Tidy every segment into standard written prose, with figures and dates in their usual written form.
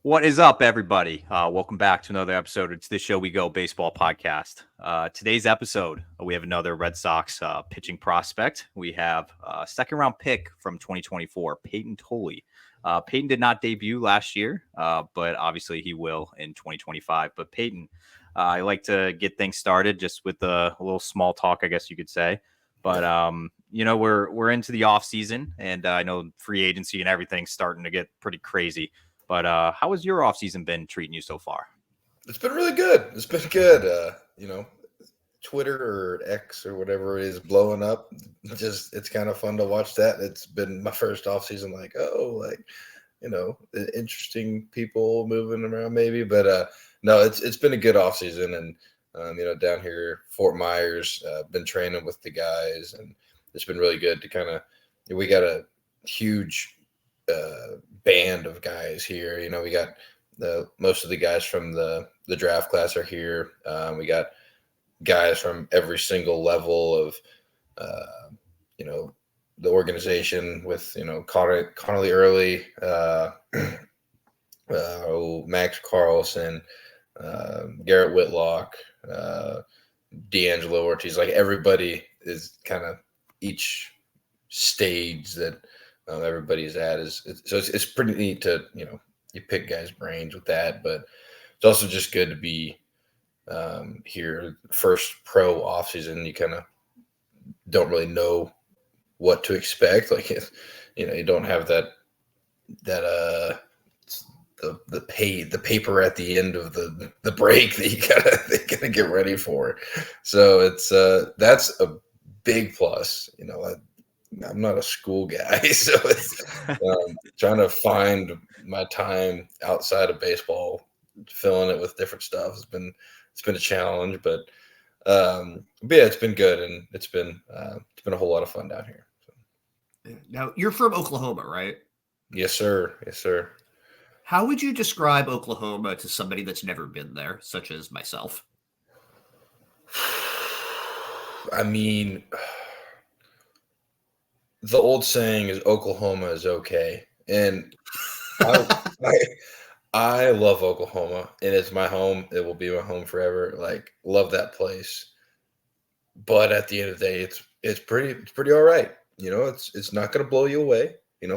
What is up, everybody? Welcome back to another episode. It's This Show We Go Baseball podcast. Today's episode, we have another Red Sox pitching prospect. We have a second round pick from 2024, Payton Tolle. Payton did not debut last year, but obviously he will in 2025. But Payton, I like to get things started just with a little small talk, I guess you could say. But we're into the off season, and I know free agency and everything's starting to get pretty crazy. But how has your offseason been treating you so far? It's been really good. It's been good. Twitter or X or whatever it is blowing up. It's kind of fun to watch that. It's been my first off season. Interesting people moving around maybe. But no, it's been a good off season. And down here, Fort Myers, been training with the guys, and it's been really good to we got a huge band of guys here. We got most of the guys from the draft class are here. We got guys from every single level of the organization with Connolly Early, Max Carlson, Garrett Whitlock, D'Angelo Ortiz. Like everybody is kind of each stage that everybody's at it's pretty neat to you pick guys' brains with that, but it's also just good to be here first pro off season. You kind of don't really know what to expect. Like you don't have that the paper at the end of the break that you gotta get ready for. So it's that's a big plus. I'm not a school guy, so it's trying to find my time outside of baseball, filling it with different stuff. It's been a challenge, but yeah, it's been good, and it's been a whole lot of fun down here. So. Now, you're from Oklahoma, right? Yes, sir. Yes, sir. How would you describe Oklahoma to somebody that's never been there, such as myself? I mean, the old saying is Oklahoma is okay. And I love Oklahoma, and it's my home. It will be my home forever. Like, love that place. But at the end of the day, it's pretty all right. It's not going to blow you away.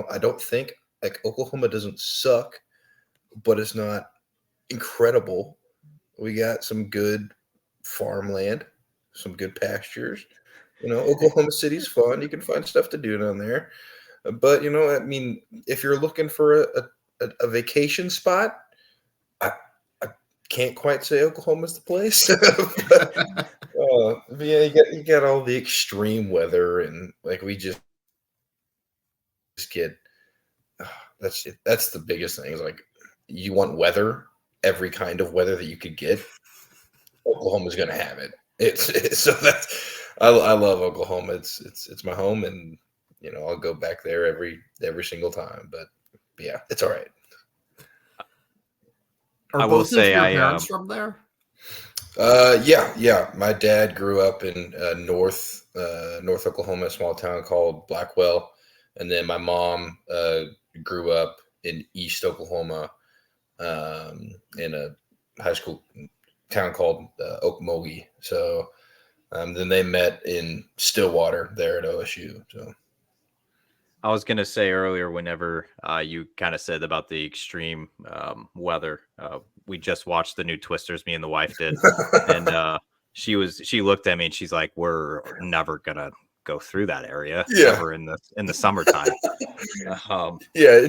I don't think like Oklahoma doesn't suck, but it's not incredible. We got some good farmland, some good pastures. Oklahoma City's fun. You can find stuff to do down there. But, I mean, if you're looking for a vacation spot, I can't quite say Oklahoma's the place. But, yeah, you got all the extreme weather, and like we just get that's the biggest thing. Is like you want weather, every kind of weather that you could get. Oklahoma's going to have it. So that's I love Oklahoma. It's my home, and I'll go back there every single time. But yeah, it's all right. Are both of your parents from there? Yeah. My dad grew up in North Oklahoma, a small town called Blackwell, and then my mom grew up in East Oklahoma, in a high school town called Okmulgee. So then they met in Stillwater there at OSU. So I was going to say earlier, whenever you kind of said about the extreme weather, we just watched the new Twisters, me and the wife did. And she looked at me and she's like, we're never going to go through that area ever in the summertime. Yeah,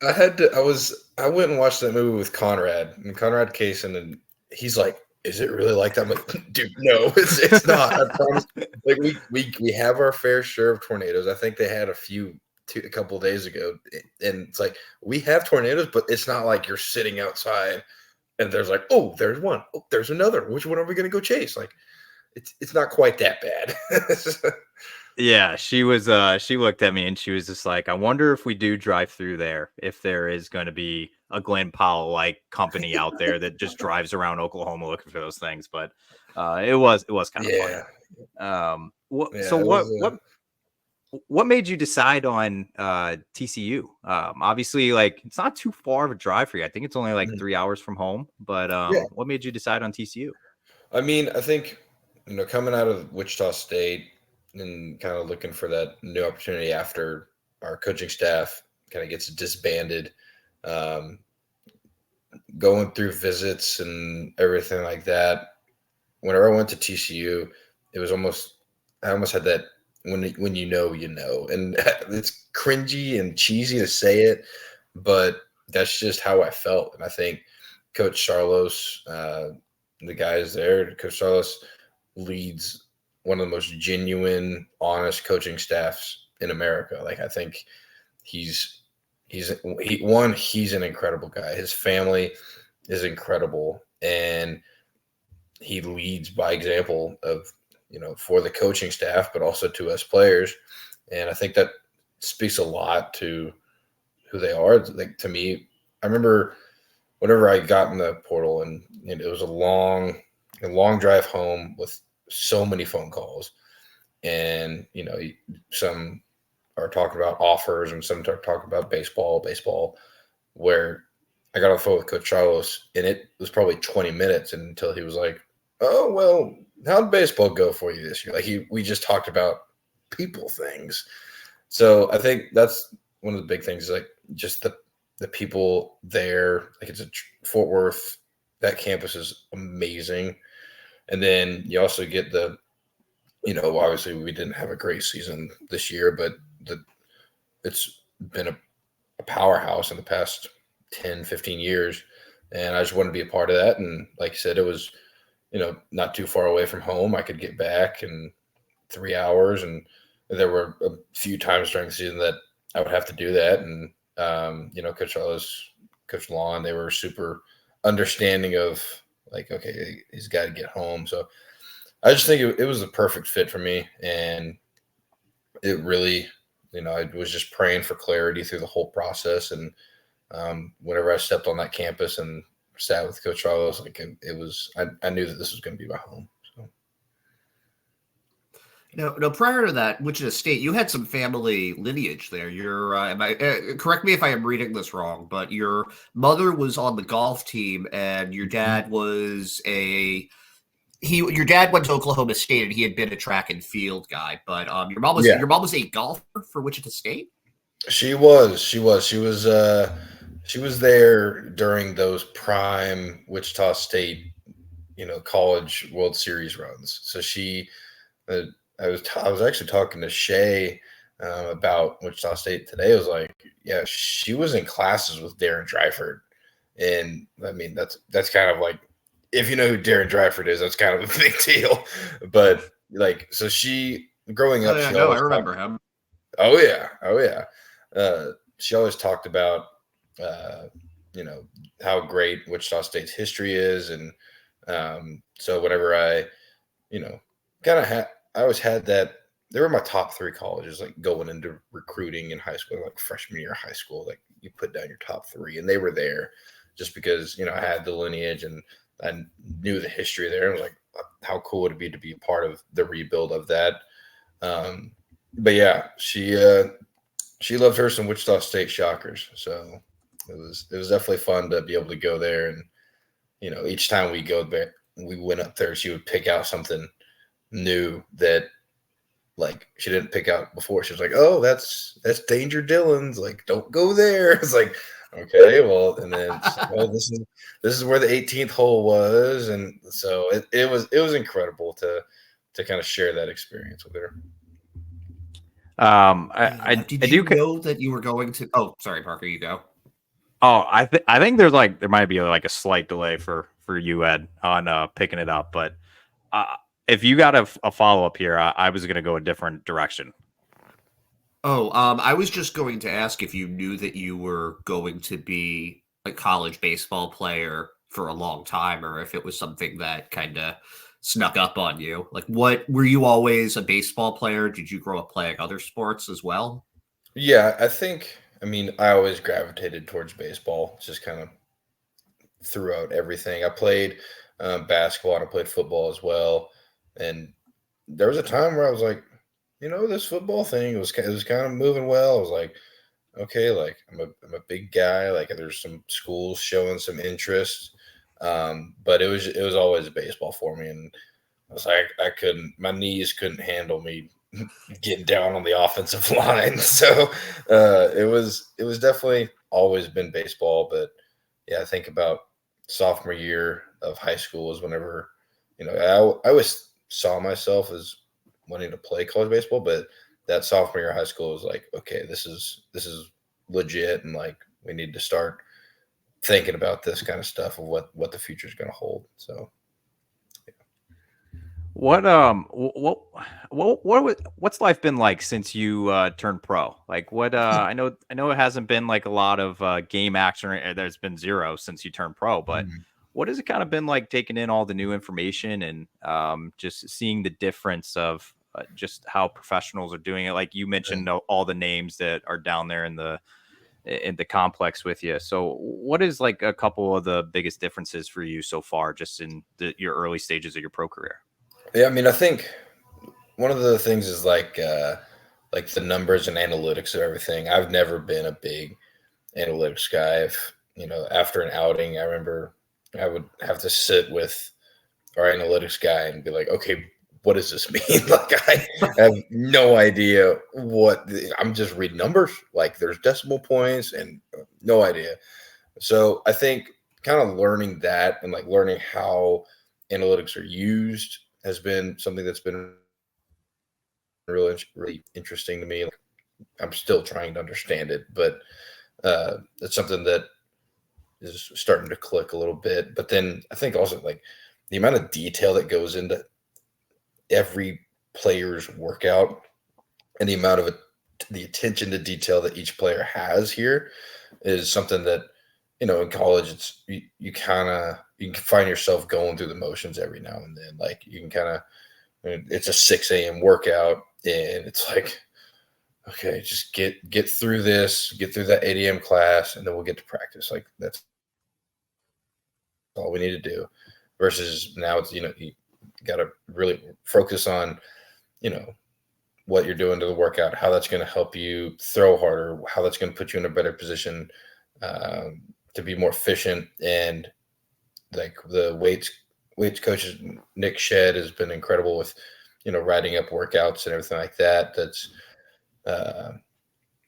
I went and watched that movie with Conrad Kaysen, and he's like, is it really like that? I'm like, dude, no, it's not. I promise. Like we have our fair share of tornadoes. I think they had a couple of days ago, and it's like we have tornadoes, but it's not like you're sitting outside and there's like, oh, there's one, oh, there's another. Which one are we going to go chase? Like, it's not quite that bad. Yeah, she looked at me and she was just like, I wonder if we do drive through there, if there is going to be a Glenn Powell like company out there that just drives around Oklahoma looking for those things. But it was kind of funny. what made you decide on TCU? Obviously, like it's not too far of a drive for you. I think it's only like Mhm. 3 hours from home. But Yeah. what made you decide on TCU? I mean, I think, coming out of Wichita State and kind of looking for that new opportunity after our coaching staff kind of gets disbanded, um, going through visits and everything like that. Whenever I went to TCU, it was I almost had that when you know, and it's cringy and cheesy to say it, but that's just how I felt. And I think Coach Charlos, the guys there, Coach Charlos leads one of the most genuine, honest coaching staffs in America. Like I think he's he's an incredible guy. His family is incredible, and he leads by example of for the coaching staff, but also to us players. And I think that speaks a lot to who they are. Like to me, I remember whenever I got in the portal, and it was a long drive home with so many phone calls, and some are talking about offers, and some are talking about baseball. Where I got on the phone with Coach Charlos, and it was probably 20 minutes until he was like, "Oh well, how'd baseball go for you this year?" Like we just talked about people things. So I think that's one of the big things, is like just the people there. Like it's Fort Worth. That campus is amazing, and then you also get obviously we didn't have a great season this year, but it's been a powerhouse in the past 10, 15 years. And I just wanted to be a part of that. And like you said, it was, not too far away from home. I could get back in 3 hours. And there were a few times during the season that I would have to do that. And, Coach Ellis, Coach Lawn, they were super understanding of like, okay, he's got to get home. So I just think it was the perfect fit for me. And it really, I was just praying for clarity through the whole process. And whenever I stepped on that campus and sat with Coach Charles, like it was, I knew that this was going to be my home. So. No. Prior to that, Wichita State, you had some family lineage there. Correct me if I am reading this wrong, but your mother was on the golf team, and your dad was your dad went to Oklahoma State, and he had been a track and field guy. But Yeah, your mom was a golfer for Wichita State. she was there during those prime Wichita State, college World Series runs. So uh, I was actually talking to Shay about Wichita State today. I was like, yeah, she was in classes with Darren Dryford, and I mean that's kind of like, if you know who Darren Dryford is, that's kind of a big deal. But like, so she growing Oh up, yeah, she no, I always remember him. oh yeah, oh yeah. She always talked about, uh, how great Wichita State's history is, and so whenever I, you know, kind of had, I always had that. They were my top three colleges, like going into recruiting in high school, like freshman year of high school. Like you put down your top three, and they were there just because I had the lineage and I knew the history there. And was like, how cool would it be to be part of the rebuild of that? Um, but yeah, she loved her some Wichita State Shockers, so it was definitely fun to be able to go there. And each time we go there, we went up there, she would pick out something new that like she didn't pick out before. She was like, "Oh, that's Danger Dylan's. Like, don't go there." It's like, okay, well, and then she's like, "Oh, this is where the 18th hole was," and so it was incredible to kind of share that experience with her. Yeah. Now, I did do. you know that you were going to? Oh, sorry, Parker, you go. Oh, I think there might be like a slight delay for you, Ed, on picking it up. But uh, if you got a follow up here, I was gonna go a different direction. Oh, I was just going to ask if you knew that you were going to be a college baseball player for a long time, or if it was something that kind of snuck up on you. Like, what were you always a baseball player? Did you grow up playing other sports as well? Yeah, I mean, I always gravitated towards baseball, just kind of throughout everything. I played basketball and I played football as well. And there was a time where I was like, this football thing it was kind of moving well. I was like, okay, like I'm a big guy. Like there's some schools showing some interest, but it was always baseball for me, and I was like, my knees couldn't handle me getting down on the offensive line. So it was definitely always been baseball. But yeah, I think about sophomore year of high school is whenever, I always saw myself as wanting to play college baseball, but that sophomore year of high school was like, okay, this is legit, and like we need to start thinking about this kind of stuff of what the future is going to hold. So what's life been like since you turned pro? Like I know it hasn't been like a lot of game action. There's been zero since you turned pro, but what has it kind of been like taking in all the new information and just seeing the difference of just how professionals are doing it? Like you mentioned, all the names that are down there in the complex with you. So what is like a couple of the biggest differences for you so far, just in your early stages of your pro career? yeah, I mean, I think one of the things is like the numbers and analytics of everything. I've never been a big analytics guy. If after an outing, I remember I would have to sit with our analytics guy and be like, okay, what does this mean? Like I have no idea I'm just reading numbers. Like there's decimal points and no idea. So I think kind of learning that and like learning how analytics are used has been something that's been really interesting to me. Like, I'm still trying to understand it, but it's something that is starting to click a little bit. But then I think also like the amount of detail that goes into every player's workout and the amount of the attention to detail that each player has here is something that in college it's you can find yourself going through the motions every now and then. Like you can kind of it's a 6 a.m. workout and it's like, okay, just get through this, get through that 8 a.m. class, and then we'll get to practice. Like that's all we need to do. Versus now it's you got to really focus on you know what you're doing to the workout, how that's going to help you throw harder, how that's going to put you in a better position to be more efficient. And like the weights coaches, Nick Shed has been incredible with writing up workouts and everything like that. That's uh,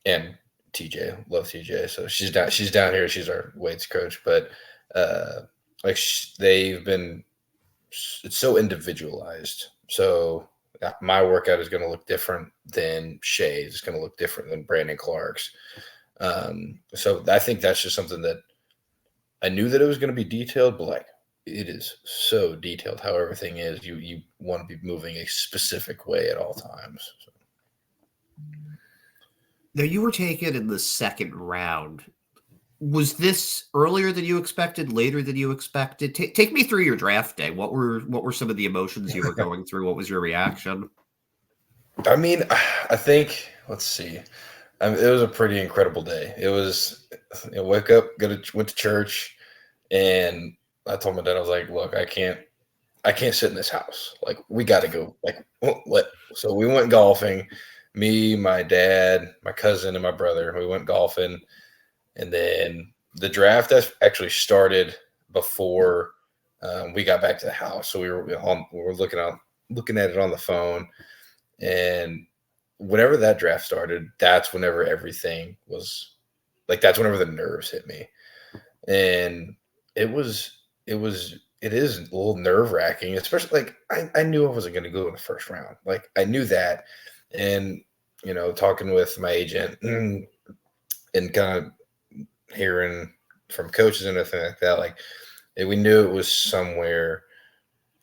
and TJ, love TJ. So she's down here. She's our weights coach, but uh, like they've been, it's so individualized. So my workout is going to look different than Shay's. It's going to look different than Brandon Clark's. So I think that's just something that I knew that it was going to be detailed, but like it is so detailed how everything is. You want to be moving a specific way at all times. So. Now, you were taken in the second round. Was this earlier than you expected, later than you expected? Take me through your draft day. What were some of the emotions you were going through? What was your reaction? I mean, I think, let's see. It was a pretty incredible day. It was, wake up, went to church, and I told my dad, I was like, look, I can't sit in this house. Like, we got to go. Like, so we went golfing. Me, my dad, my cousin, and my brother. We went golfing, and then the draft actually started before we got back to the house. So we were looking at it on the phone, and whenever that draft started, that's whenever everything was like. That's whenever the nerves hit me, and it is a little nerve wracking, especially like I knew I wasn't going to go in the first round. Like I knew that. And, talking with my agent and kind of hearing from coaches and everything like that, like we knew it was somewhere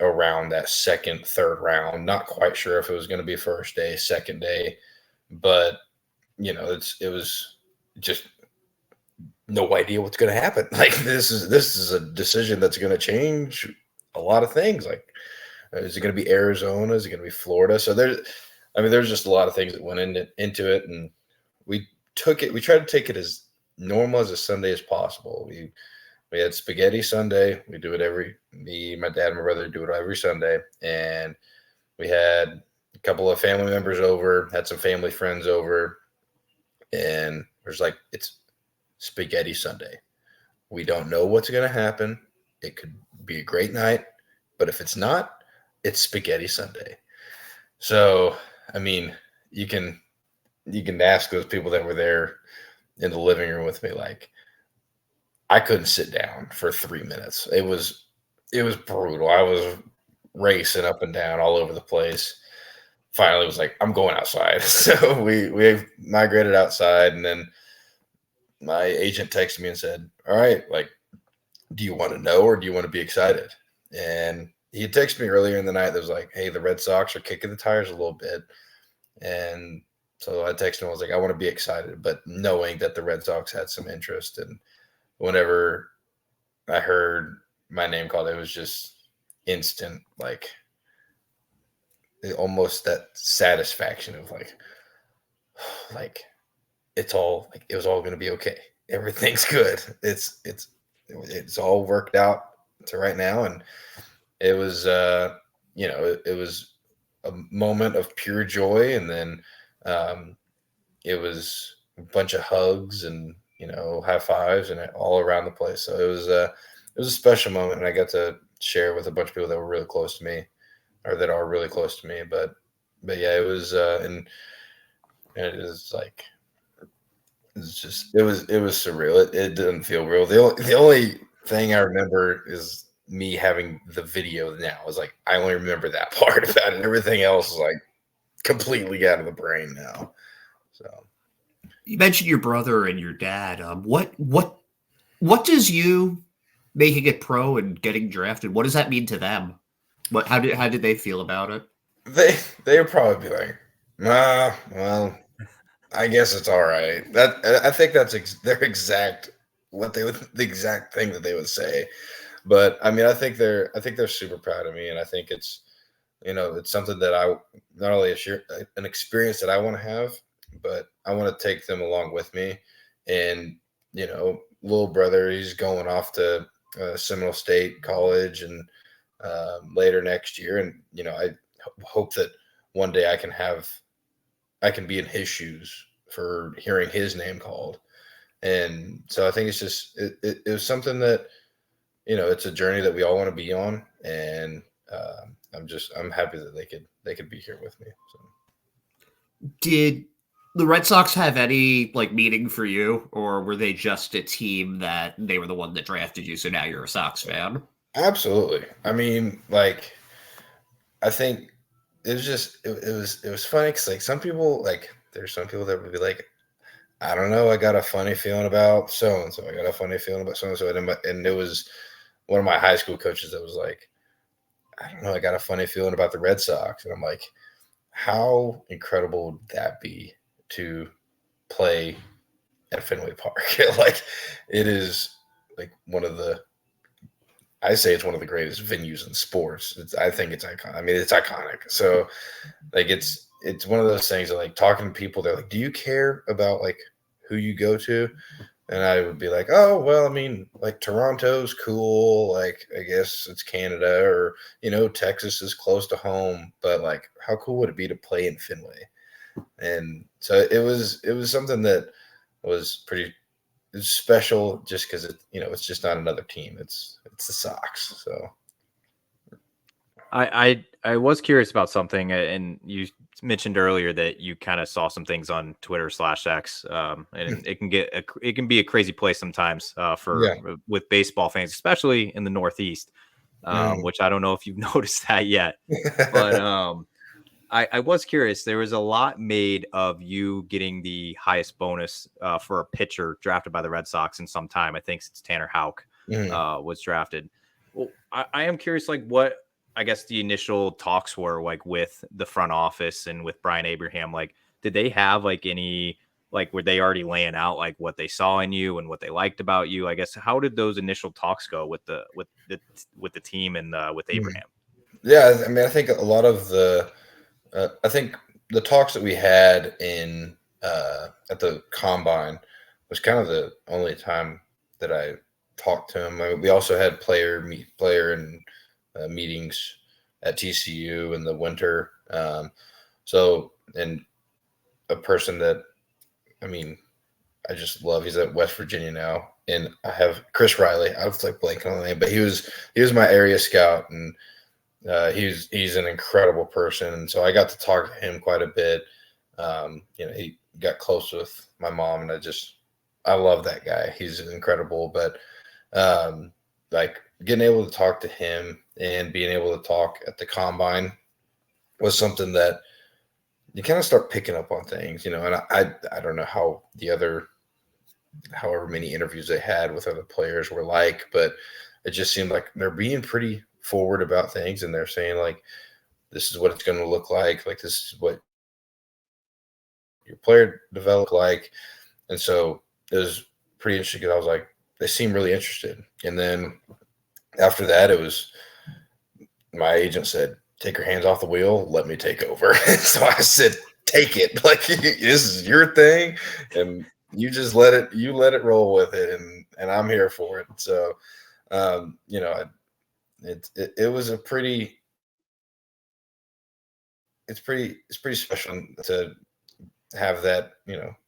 around that second, third round. Not quite sure if it was going to be first day, second day, but it was just no idea what's going to happen. Like this is a decision that's going to change a lot of things. Like, is it going to be Arizona? Is it going to be Florida? So there's just a lot of things that went into it, and we tried to take it as normal as a Sunday as possible. We had spaghetti Sunday. We do it me, my dad, and my brother do it every Sunday, and we had couple of family members over, had some family friends over, and there's like, it's Spaghetti Sunday. We don't know what's going to happen. It could be a great night, but if it's not, it's Spaghetti Sunday. So, I mean, you can ask those people that were there in the living room with me, like, I couldn't sit down for 3 minutes. It was brutal. I was racing up and down all over the place. Finally was like, I'm going outside. So we migrated outside, and then my agent texted me and said, all right, like, do you want to know or do you want to be excited? And he had texted me earlier in the night that was like, hey, the Red Sox are kicking the tires a little bit. And so I texted him, I was like, I want to be excited, but knowing that the Red Sox had some interest. And whenever I heard my name called, it was just instant, like, almost that satisfaction of like it's all, like, it was all going to be okay. Everything's good. It's all worked out to right now. And it was, it was a moment of pure joy. And then it was a bunch of hugs and, high fives and all around the place. So it was a special moment. And I got to share with a bunch of people that were really close to me, or that are really close to me. But yeah, it was, and it is like, it was surreal. It didn't feel real. The only thing I remember is me having the video now. Is like, I only remember that part about it. Everything else is like completely out of the brain now. So You mentioned your brother and your dad. What does you making it pro and getting drafted? What does that mean to them? How did they feel about it? They would probably be like, well, I guess it's all right. I think that's their exact the exact thing that they would say. But I mean, I think they're super proud of me, and I think it's, it's something that I not only an experience that I want to have, but I want to take them along with me. And little brother, he's going off to Seminole State College and later next year, and I hope that one day I can be in his shoes for hearing his name called. And so I think it's just it was something that, it's a journey that we all want to be on, and I'm happy that they could be here with me. So. Did the Red Sox have any meaning for you, or were they just a team that they were the one that drafted you, so now you're a Sox fan? Absolutely. I mean, I think it was just it was funny because some people, there's some people that would be like, I don't know, I got a funny feeling about so and so. I got a funny feeling about so and so, and it was one of my high school coaches that was like, I don't know, I got a funny feeling about the Red Sox, and I'm like, how incredible would that be to play at Fenway Park? It is one of the. I say it's one of the greatest venues in sports. I think it's iconic. I mean, it's iconic. So, it's one of those things that, talking to people, they're like, "Do you care about who you go to?" And I would be like, "Oh, well, I mean, Toronto's cool. I guess it's Canada, or Texas is close to home. But how cool would it be to play in Fenway?" And so it was something that was pretty. It's special just because it's just not another team. It's the Sox. So I was curious about something, and you mentioned earlier that you kind of saw some things on Twitter/X, and it can be a crazy place sometimes with baseball fans, especially in the Northeast, which I don't know if you've noticed that yet, but I was curious. There was a lot made of you getting the highest bonus for a pitcher drafted by the Red Sox in some time. I think since Tanner Houck was drafted. Well, I am curious, what I guess the initial talks were with the front office and with Brian Abraham. Did they have any were they already laying out what they saw in you and what they liked about you? I guess how did those initial talks go with the team and with Abraham? Yeah, I mean, I think a lot of I think the talks that we had at the combine was kind of the only time that I talked to him. I mean, we also had player and meetings at TCU in the winter. So, and a person that, I mean, I just love. He's at West Virginia now, and I have Chris Riley. I was like blanking on the name, but he was my area scout, and he's an incredible person. And so I got to talk to him quite a bit. He got close with my mom, and I love that guy. He's incredible. But like getting able to talk to him and being able to talk at the combine was something that you kind of start picking up on things, and I don't know how however many interviews they had with other players were like, but it just seemed like they're being pretty forward about things, and they're saying like, this is what it's going to look like this is what your player develop like. And so it was pretty interesting because I was like, they seem really interested. And then after that, it was my agent said, take your hands off the wheel, let me take over. So I said, take it. Like, this is your thing, and you just let it roll with it, and I'm here for it. So it was a pretty it's pretty special to have that,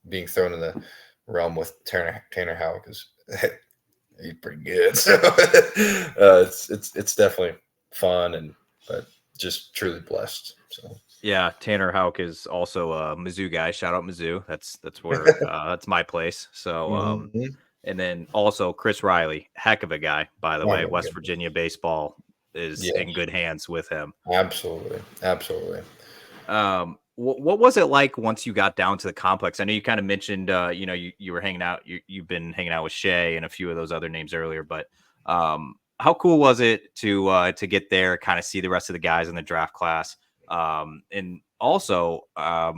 being thrown in the realm with Tanner Houck, because he's pretty good. So it's definitely fun, but just truly blessed. So yeah, Tanner Houck is also a Mizzou guy. Shout out Mizzou. That's where that's my place. So and then also Chris Riley, heck of a guy, by the way. West Virginia baseball is in good hands with him. Absolutely. What was it like once you got down to the complex? I know you kind of mentioned, you were hanging out. You've been hanging out with Shea and a few of those other names earlier, but how cool was it to get there, kind of see the rest of the guys in the draft class? And also,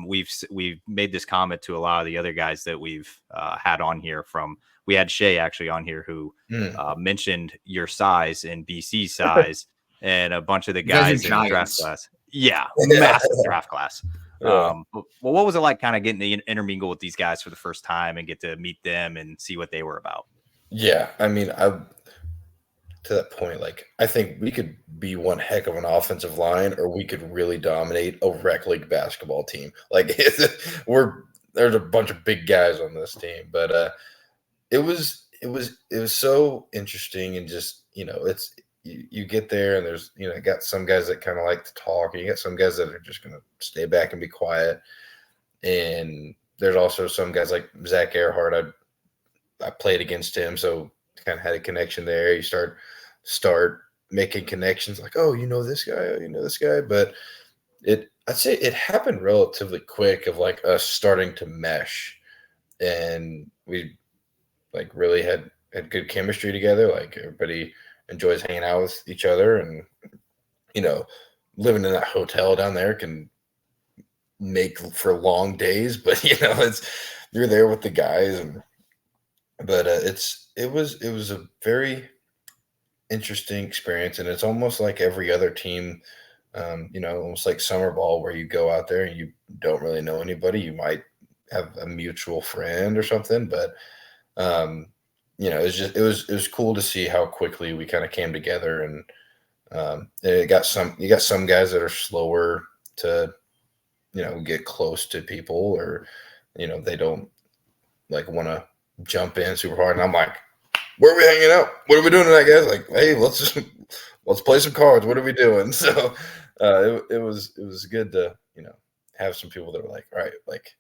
we've made this comment to a lot of the other guys that we've had on here. We had Shea actually on here who mentioned your size and BC size and a bunch of the guys in the draft class. Yeah, massive draft class. Yeah. Well, what was it like kind of getting to intermingle with these guys for the first time and get to meet them and see what they were about? Yeah, I mean, to that point, like, I think we could be one heck of an offensive line, or we could really dominate a rec league basketball team. Like, there's a bunch of big guys on this team, but it was so interesting, and just, it's you get there, and there's, got some guys that kind of like to talk, and you got some guys that are just going to stay back and be quiet, and there's also some guys like Zach Earhart. I played against him, so kind of had a connection there. You start making connections, like, oh, this guy, but I'd say it happened relatively quick, of like us starting to mesh, and we like really had good chemistry together. Like, everybody enjoys hanging out with each other, and living in that hotel down there can make for long days, but you're there with the guys, but it was a very interesting experience, and it's almost like every other team, almost like summer ball, where you go out there and you don't really know anybody. You might have a mutual friend or something, but it was cool to see how quickly we kind of came together, and you got some guys that are slower to get close to people, or they don't like want to jump in super hard, and I'm like, where are we hanging out? What are we doing tonight, guys? Like, hey, let's play some cards. What are we doing? So it was good to have some people that were like, all right, like,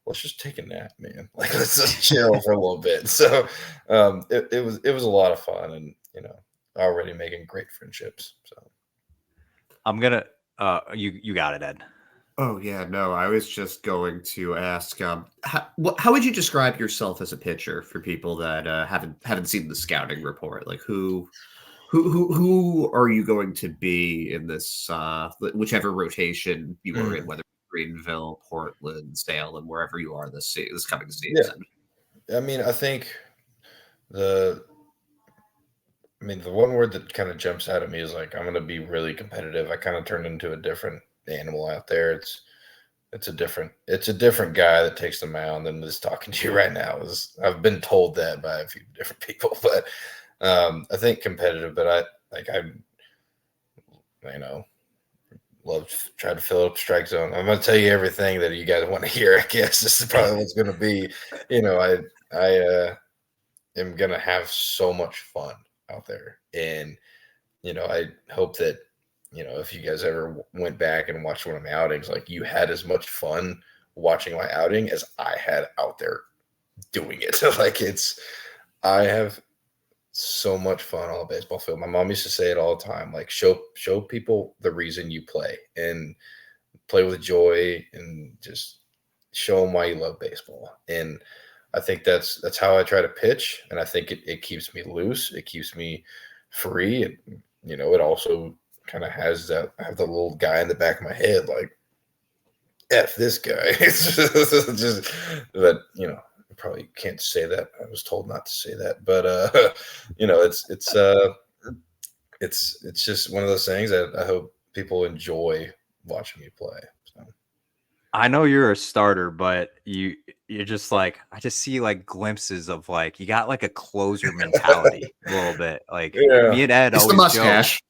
let's just take a nap, man. Like, let's just chill for a little bit. So it was a lot of fun, and already making great friendships. So I'm gonna you got it, Ed. Oh yeah, no, I was just going to ask, how would you describe yourself as a pitcher for people that haven't seen the scouting report? Like, who are you going to be in this whichever rotation you are in, whether Greenville, Portland, Salem, wherever you are this coming season? Yeah. I mean, I think the one word that kind of jumps out at me is like, I'm going to be really competitive. I kind of turned into a different animal out there. It's a different guy that takes the mound than is talking to you right now. I've been told that by a few different people, but I think competitive. But love trying to fill up strike zone. I'm going to tell you everything that you guys want to hear. I guess this is probably what's going to be. I am going to have so much fun out there, and I hope that if you guys ever went back and watched one of my outings, like you had as much fun watching my outing as I had out there doing it. Like I have so much fun on a baseball field. My mom used to say it all the time, like show people the reason you play and play with joy and just show them why you love baseball. And I think that's how I try to pitch. And I think it keeps me loose. It keeps me free. And, it also kind of has I have the little guy in the back of my head, like, F this guy. It's just that, I probably can't say that. I was told not to say that, but it's just one of those things that I hope people enjoy watching me play. So. I know you're a starter, but you're just like, I just see like glimpses of like you got like a closer mentality a little bit. Like me and Ed it's always the mustache.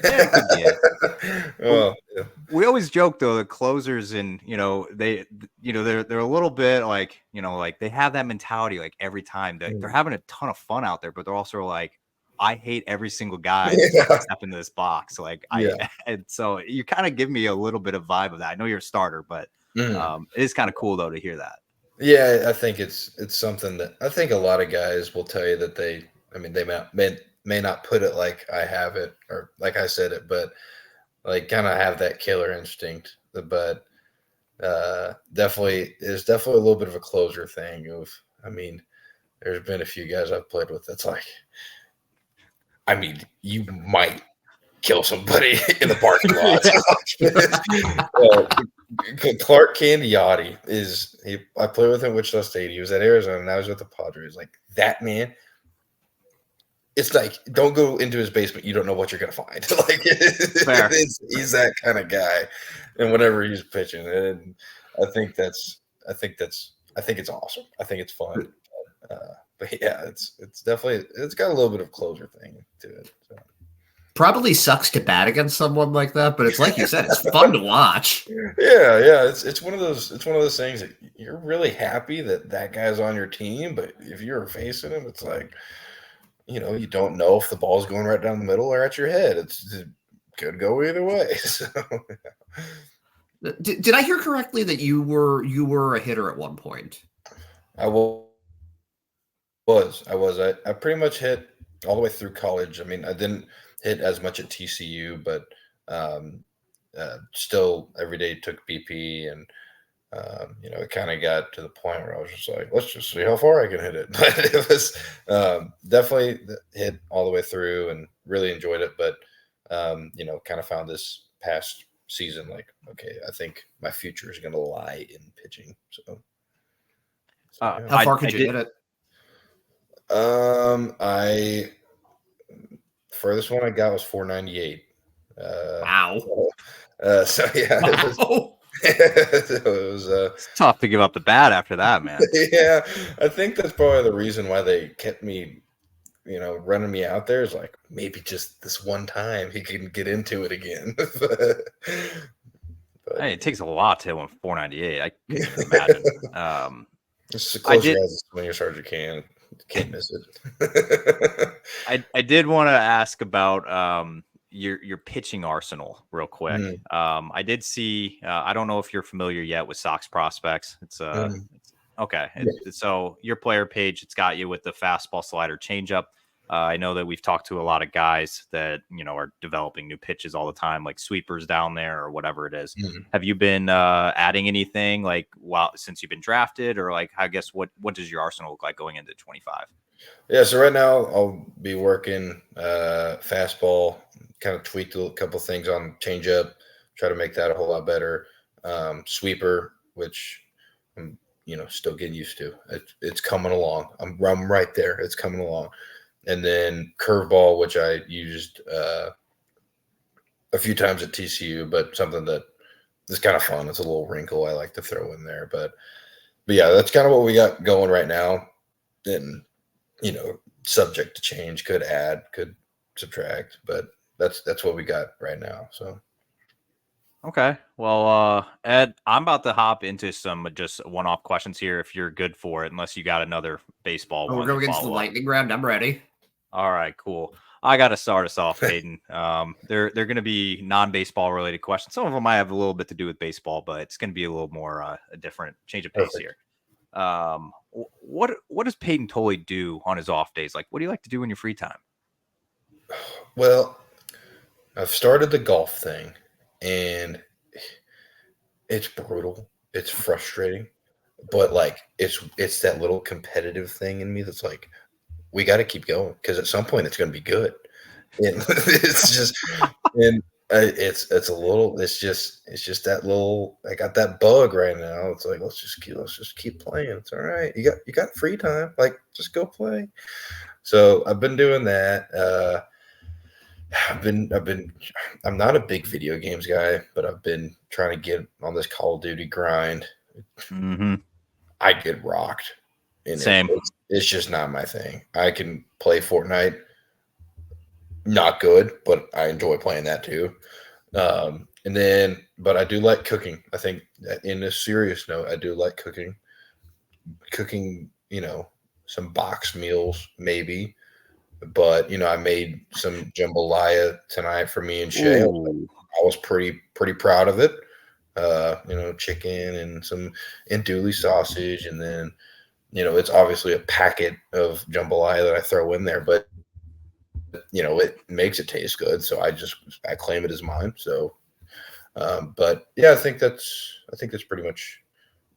Yeah, it could be it. Well, yeah. We always joke though, the closers and they're a little bit like, like they have that mentality like every time they're having a ton of fun out there, but they're also like, I hate every single guy that's step into this box. Like and so you kind of give me a little bit of vibe of that. I know you're a starter, but it is kind of cool though to hear that. Yeah, I think it's something that I think a lot of guys will tell you that they may not put it like I have it or like I said it, but like kind of have that killer instinct. But there's definitely a little bit of a closer thing there's been a few guys I've played with that's like, you might kill somebody in the parking lot. Clark Candiotti I played with him at Wichita State. He was at Arizona and I was with the Padres. Like that man, it's like, don't go into his basement. You don't know what you're going to find. Like he's that kind of guy. And whenever he's pitching, and I think it's awesome. I think it's fun. But yeah, it's definitely, it's got a little bit of closer thing to it. So. Probably sucks to bat against someone like that, but it's like you said, it's fun to watch. Yeah. It's one of those things that you're really happy that guy's on your team, but if you're facing him, it's like, you don't know if the ball's going right down the middle or at your head. It could go either way. So, Did I hear correctly that you were a hitter at one point? I was. I pretty much hit all the way through college. I didn't hit as much at TCU, but still every day took BP, and it kind of got to the point where I was just like, let's just see how far I can hit it. But it was definitely hit all the way through and really enjoyed it. But kind of found this past season like, okay, I think my future is going to lie in pitching. So yeah. How far could you hit it? Furthest one I got was 498. Wow. So yeah, wow. It was it's tough to give up the bat after that, man. Yeah, I think that's probably the reason why they kept me, running me out there, is like maybe just this one time he can get into it again. But hey, it takes a lot to hit 498. I can't even imagine. Just close your eyes as many as hard as you can. Can't miss it. I did want to ask about your pitching arsenal real quick. I did see. I don't know if you're familiar yet with Sox prospects. It's okay. So your player page, it's got you with the fastball, slider, changeup. I know that we've talked to a lot of guys that are developing new pitches all the time, like sweepers down there or whatever it is. Have you been adding anything like since you've been drafted, or like I guess what does your arsenal look like going into 25? Yeah, so right now I'll be working fastball, kind of tweaked a couple things on changeup, try to make that a whole lot better. Sweeper, which I'm still getting used to. It's coming along. I'm right there. It's coming along. And then curveball, which I used a few times at TCU, but something that is kind of fun. It's a little wrinkle I like to throw in there. But yeah, that's kind of what we got going right now. And, subject to change, could add, could subtract, but that's what we got right now. So Okay. Well, Ed, I'm about to hop into some just one-off questions here if you're good for it, unless you got another baseball Oh, we're one to going into the follow up. lightning round. I'm ready. All right, cool. I got to start us off, Peyton. They're going to be non-baseball related questions. Some of them might have a little bit to do with baseball, but it's going to be a little more a different change of pace Perfect. here. What does Peyton Tolle do on his off days? Like, what do you like to do in your free time? Well, I've started the golf thing, and it's brutal. It's frustrating, but like it's that little competitive thing in me that's like, we got to keep going because at some point it's going to be good. And it's just and it's a little it's just that little I got that bug right now. It's like let's just keep playing. It's all right. You got free time. Like just go play. So I've been doing that. I'm not a big video games guy, but I've been trying to get on this Call of Duty grind. Mm-hmm. I get rocked in it. Same. It's just not my thing. I can play Fortnite, not good, but I enjoy playing that too. But I do like cooking. I think that in a serious note, I do like cooking. Cooking, some box meals maybe, but I made some jambalaya tonight for me and Shay. Ooh. I was pretty proud of it. Chicken and some andouille sausage, and then it's obviously a packet of jambalaya that I throw in there, but it makes it taste good, so I claim it as mine. So, but yeah, I think that's pretty much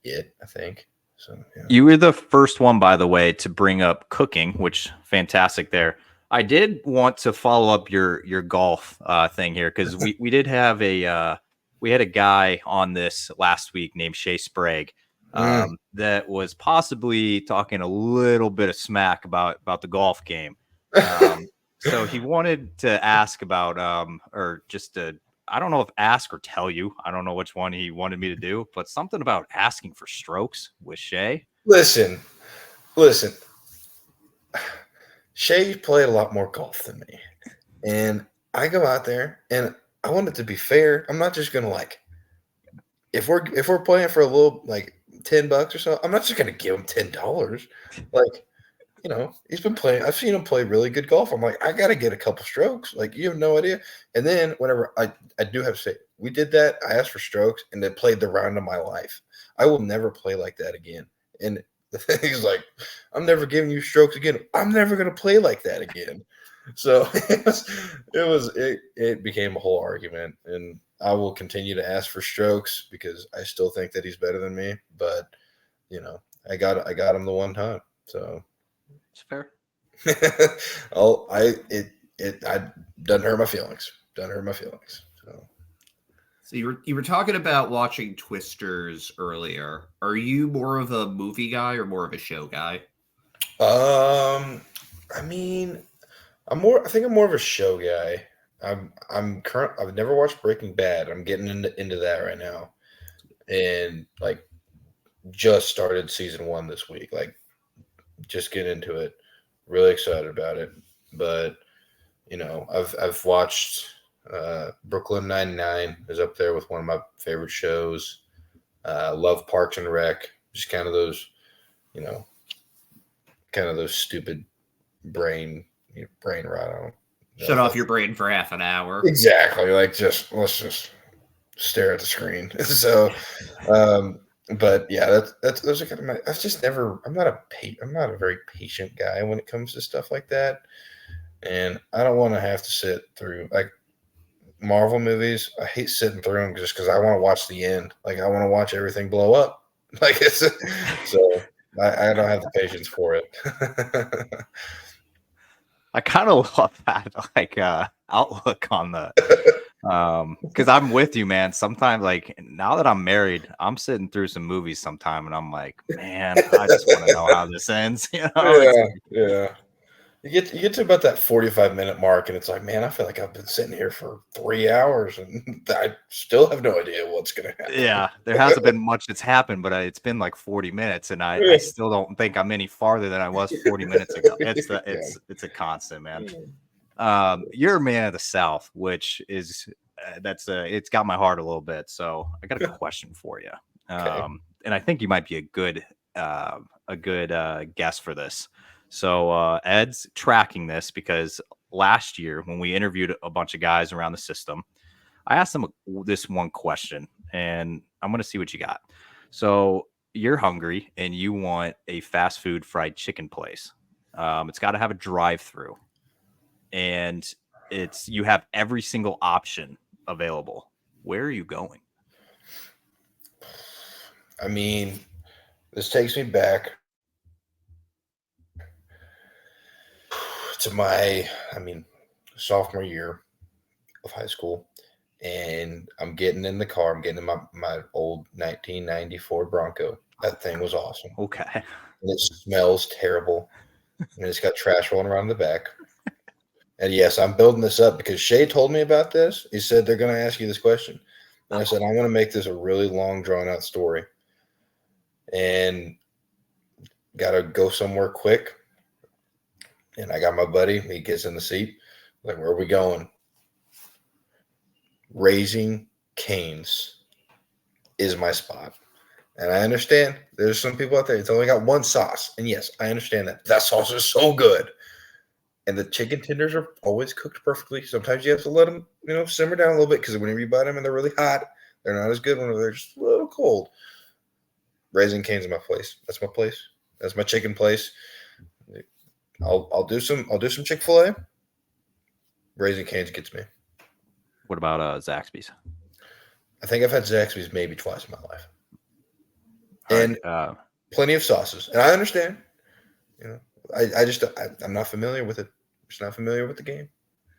it. I think so. Yeah. You were the first one, by the way, to bring up cooking, which fantastic there. I did want to follow up your golf thing here because we did have we had a guy on this last week named Shay Sprague that was possibly talking a little bit of smack about the golf game. So he wanted to ask about or just to I don't know if ask or tell you. I don't know which one he wanted me to do, but something about asking for strokes with Shay. Listen. Shay played a lot more golf than me, and I go out there, and I want it to be fair. I'm not just gonna if we're playing for a little like $10 or so. I'm not just gonna give him $10. Like he's been playing. I've seen him play really good golf. I'm like, I got to get a couple strokes. Like, you have no idea. And then whenever I do have to say, we did that. I asked for strokes and they played the round of my life. I will never play like that again. And he's like, I'm never giving you strokes again. I'm never going to play like that again. So it became a whole argument, and I will continue to ask for strokes because I still think that he's better than me. But, I got him the one time. So. It's fair. I doesn't hurt my feelings. So you were talking about watching Twisters earlier. Are you more of a movie guy or more of a show guy? I mean, I think I'm more of a show guy. I've never watched Breaking Bad. I'm getting into that right now, and like just started season 1 this week. Like, just get into it. Really excited about it. But I've watched Brooklyn Nine-Nine is up there with one of my favorite shows. Love Parks and Rec. Just kind of those, stupid brain rot. I don't Shut off your brain for half an hour. Exactly. Like let's just stare at the screen. So but yeah, those are kind of I've just never. I'm not a very patient guy when it comes to stuff like that, and I don't want to have to sit through like Marvel movies. I hate sitting through them just because I want to watch the end. Like I want to watch everything blow up. Like so I don't have the patience for it. I kind of love that outlook on the because I'm with you, man. Sometimes, like now that I'm married, I'm sitting through some movies sometime, and I'm like, man, I just want to know how this ends. Yeah. You get to about that 45-minute mark, and it's like, man, I feel like I've been sitting here for 3 hours, and I still have no idea what's going to happen. Yeah, there hasn't been much that's happened, but it's been like 40 minutes, and I still don't think I'm any farther than I was 40 minutes ago. It's a constant, man. You're a man of the South, which is it's got my heart a little bit. So I got a question for you. Okay. And I think you might be a good guest for this. So Ed's tracking this because last year when we interviewed a bunch of guys around the system, I asked them this one question, and I'm going to see what you got. So you're hungry and you want a fast food fried chicken place. It's got to have a drive-through, and you have every single option available. Where are you going? I mean, this takes me back to my, sophomore year of high school. And I'm getting in the car. I'm getting in my old 1994 Bronco. That thing was awesome. Okay. And it smells terrible. And it's got trash rolling around in the back. And yes, I'm building this up because Shay told me about this. He said they're going to ask you this question. And I said, I'm going to make this a really long, drawn out story. And got to go somewhere quick. And I got my buddy. He gets in the seat. Like, where are we going? Raising Cane's is my spot. And I understand there's some people out there, it's only got one sauce. And yes, I understand that. That sauce is so good. And the chicken tenders are always cooked perfectly. Sometimes you have to let them, simmer down a little bit because whenever you buy them and they're really hot, they're not as good when they're just a little cold. Raising Cane's is my place. That's my place. That's my chicken place. I'll do some Chick-fil-A. Raising Cane's gets me. What about Zaxby's? I think I've had Zaxby's maybe twice in my life. And plenty of sauces. And I understand. I'm not familiar with it. I'm just not familiar with the game.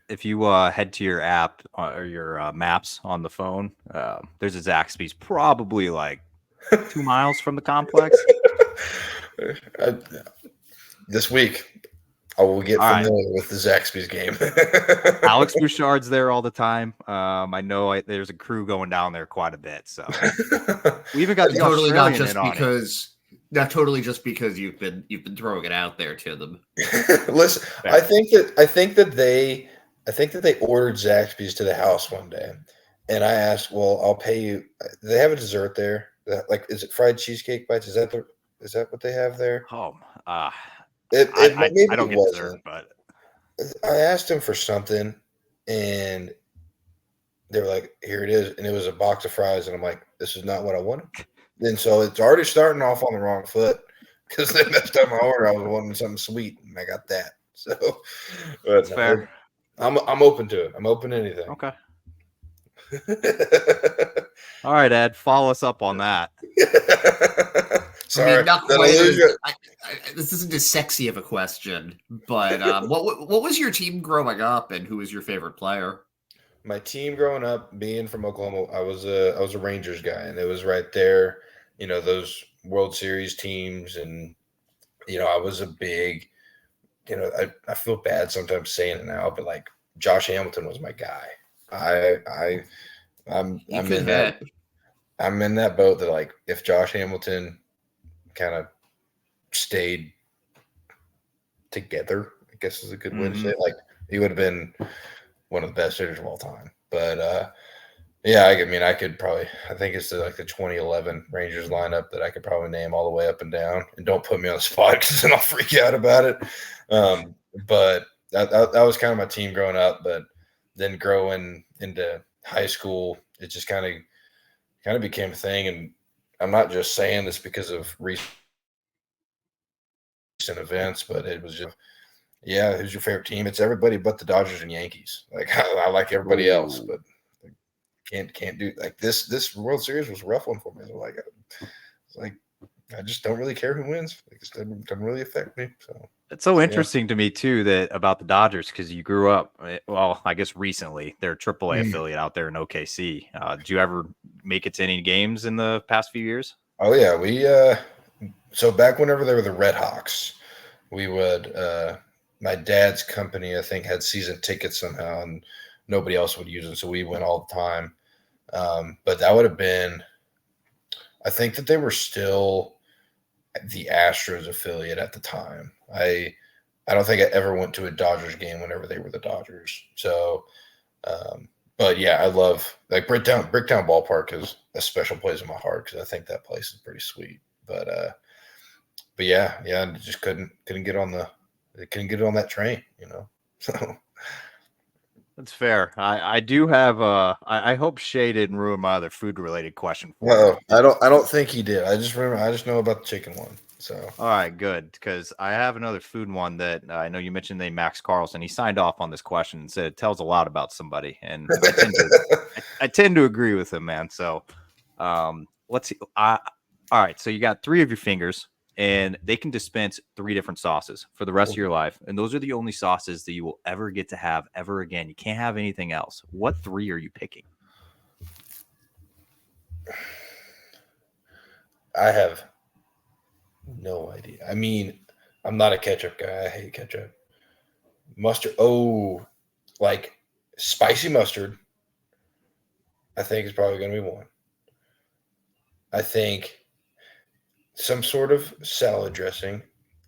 If you head to your app or your maps on the phone, there's a Zaxby's probably like 2 miles from the complex. This week, I will get familiar with the Zaxby's game. Alex Bouchard's there all the time. I know there's a crew going down there quite a bit. So we even got the totally Australian not just in on because it. not totally just because you've been throwing it out there to them. Listen, I think that they ordered Zaxby's to the house one day, and I asked, "Well, I'll pay you." They have a dessert there. Like, is it fried cheesecake bites? Is that what they have there? Oh, I don't get dessert, but I asked them for something, and they were like, "Here it is," and it was a box of fries, and I'm like, "This is not what I wanted." And so it's already starting off on the wrong foot because the next time I ordered, I was wanting something sweet, and I got that. So that's fair. I'm open to it. I'm open to anything. Okay. All right, Ed, follow us up on that. Sorry, I mean, not quite this isn't as sexy of a question, but what was your team growing up, and who was your favorite player? My team growing up, being from Oklahoma, I was a Rangers guy, and it was right there. Those World Series teams, and I was a big. I feel bad sometimes saying it now, but like Josh Hamilton was my guy. I'm in that. I'm in that boat that, like, if Josh Hamilton kind of stayed together, I guess is a good way to say it. Like, he would have been one of the best hitters of all time. But yeah, I could probably. I think it's the 2011 Rangers lineup that I could probably name all the way up and down. And don't put me on the spot because then I'll freak out about it. But that was kind of my team growing up. But then growing into high school, it just kind of became a thing. And I'm not just saying this because of recent events, but it was just, who's your favorite team? It's everybody but the Dodgers and Yankees. Like, I like everybody else, but can't do like this World Series was a rough one for me. I just don't really care who wins. It just doesn't really affect me. So it's so interesting to me too that about the Dodgers, because you grew up, well, I guess recently they're a AAA affiliate out there in OKC. Did you ever make it to any games in the past few years? Oh yeah, we so back whenever they were the Red Hawks, we would my dad's company, I think, had season tickets somehow, and nobody else would use them, so we went all the time. But that would have been, I think that they were still the Astros affiliate at the time. I don't think I ever went to a Dodgers game whenever they were the Dodgers. So But yeah, I love like Bricktown Ballpark is a special place in my heart because I think that place is pretty sweet. But yeah, I just couldn't get on that train, you know. So That's fair. I do have I hope Shay didn't ruin my other food related question for you. well, I don't think he did. I just know about the chicken one. So All right, good, because I have another food one that I know you mentioned. Max Carlson. He signed off on this question and said it tells a lot about somebody, and I tend to agree with him, man. So, let's see. All right, so you got 3 of your fingers, and they can dispense 3 different sauces for the rest of your life, and those are the only sauces that you will ever get to have ever again. You can't have anything else. What 3 are you picking? I have no idea. I mean, I'm not a ketchup guy. I hate ketchup. Mustard. Oh, like spicy mustard. I think is probably going to be one. I think some sort of salad dressing.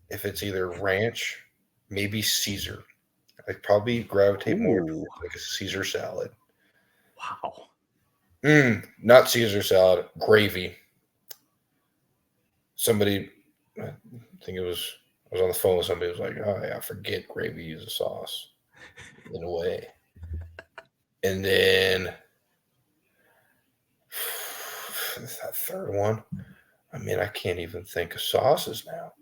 If it's either ranch, maybe Caesar. I'd probably gravitate more Ooh. towards like a Caesar salad. Wow. Not Caesar salad, gravy. Somebody, I think I was on the phone with somebody who was like, oh yeah, I forget gravy is a sauce in a way. And then that third one, I mean, I can't even think of sauces now.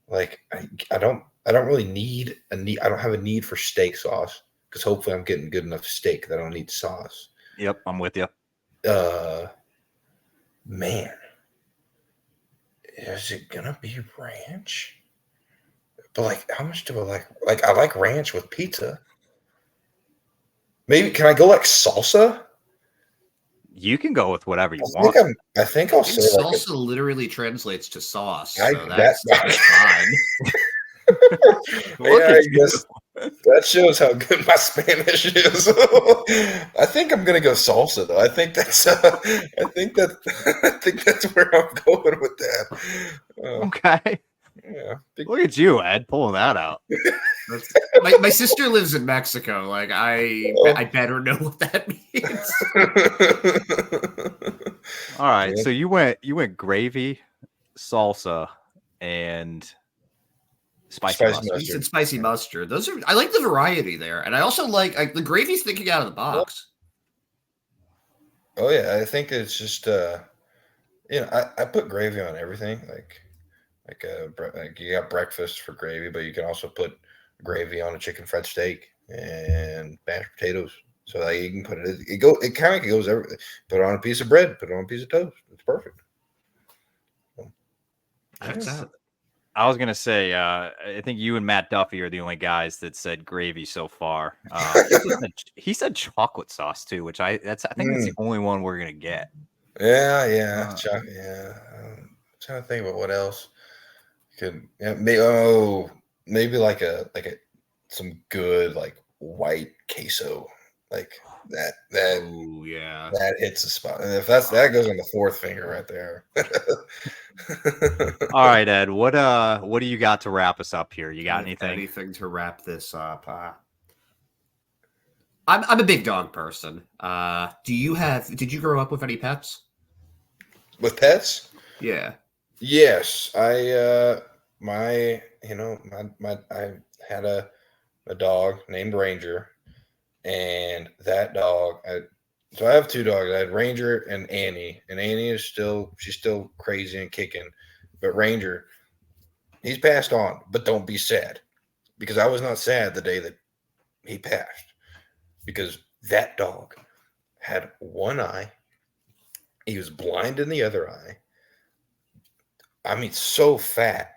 Like I don't really need I don't have a need for steak sauce because hopefully I'm getting good enough steak that I don't need sauce. Yep, I'm with you. Man, is it gonna be ranch? But like, how much do I like? Like, I like ranch with pizza. Maybe can I go like salsa? You can go with whatever you want. I think I'll say like salsa literally translates to sauce. I- So that's fine. Look yeah, at I you. guess that shows how good my Spanish is. I think I'm gonna go salsa though. I think that's where I'm going with that. Okay. Yeah. Look at you, Ed, pulling that out. My sister lives in Mexico. Like I better know what that means. All right, Yeah. so you went gravy, salsa, and spicy mustard. You said spicy mustard. I like the variety there, and I also like the gravy's thinking out of the box. Oh yeah, I think it's just I put gravy on everything. Like you got breakfast for gravy, but you can also put gravy on a chicken fried steak and mashed potatoes. So like you can put it kind of goes everything. Put it on a piece of bread, put it on a piece of toast. It's perfect. I was gonna say, I think you and Matt Duffy are the only guys that said gravy so far. He said chocolate sauce too, which I think that's the only one we're gonna get. Yeah. I'm trying to think about what else maybe like some good like white queso like that. Ooh, yeah, that hits the spot, and if that goes on the 4th finger right there. All right, Ed. What do you got to wrap us up here? You got anything? Anything to wrap this up? I'm a big dog person. Did you grow up with any pets? With pets? Yeah. Yes, I had a dog named Ranger, and that dog. So I have 2 dogs. I had Ranger and Annie is she's still crazy and kicking, but Ranger, he's passed on. But don't be sad, because I was not sad the day that he passed, because that dog had one eye. He was blind in the other eye. I mean, so fat.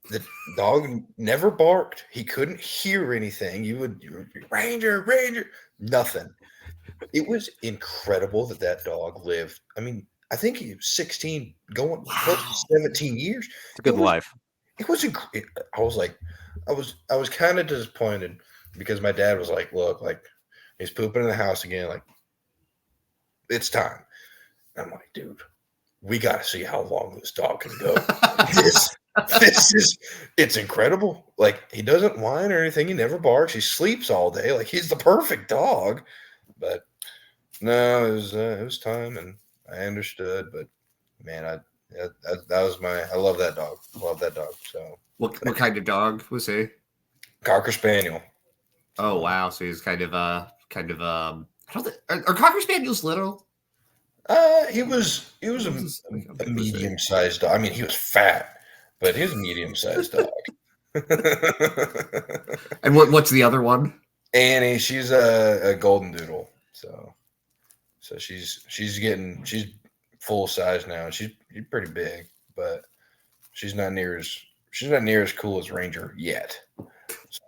The dog never barked. He couldn't hear anything. You would Ranger, nothing. It was incredible that dog lived. I mean, I think he was 16, going close to 17 years. It's a good life. It was. I was kind of disappointed because my dad was like, "Look, like he's pooping in the house again. Like it's time." I'm like, dude, we got to see how long this dog can go. It's incredible. Like, he doesn't whine or anything. He never barks. He sleeps all day. Like, he's the perfect dog. But No, it was time, and I understood, but man, that was I love that dog. Love that dog. So What kind of dog was he? Cocker Spaniel. Oh wow, so he's kind of I don't think, are Cocker Spaniels little? He was How a big was he? medium-sized dog. I mean, he was fat, but he was a medium-sized dog. And what's the other one? Annie, she's a golden doodle. So she's full size now. She's pretty big, but she's not near as cool as Ranger yet. So,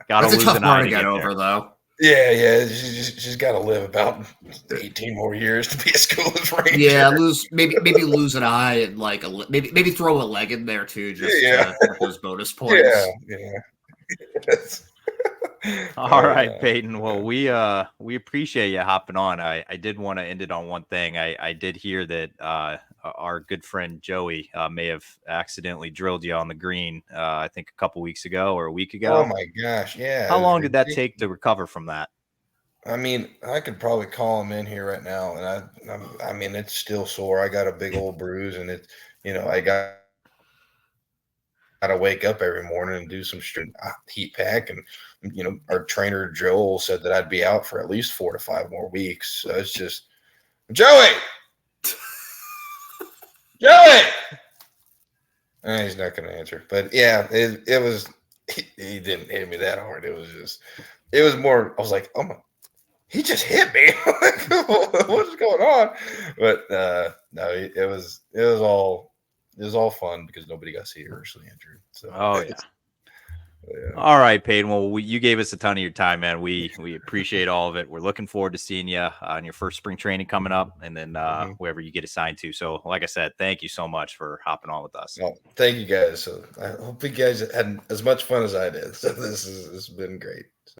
Gotta That's a lose tough an bar eye to to get get over, there. though. yeah. She's got to live about 18 more years to be as cool as Ranger. Yeah, maybe lose an eye and like maybe throw a leg in there too, just to get those bonus points. Yeah. All right, Peyton. Well, we appreciate you hopping on. I did want to end it on one thing. I did hear that our good friend Joey may have accidentally drilled you on the green. I think a couple weeks ago or a week ago. Oh my gosh, yeah. How long did that take to recover from that? I mean, I could probably call him in here right now, and I mean, it's still sore. I got a big old bruise, and I got to wake up every morning and do some heat pack, and our trainer Joel said that I'd be out for at least 4 to 5 more weeks. So it's just Joey. He's not going to answer, but yeah, it was. He didn't hit me that hard. It was more. I was like, oh my. He just hit me. What's going on? But no, it was all fun because nobody got seriously injured. So yeah. All right, Peyton. Well, you gave us a ton of your time, man. We appreciate all of it. We're looking forward to seeing you on your first spring training coming up, and then wherever you get assigned to. So, like I said, thank you so much for hopping on with us. Well, thank you guys. So I hope you guys had as much fun as I did. So this has been great.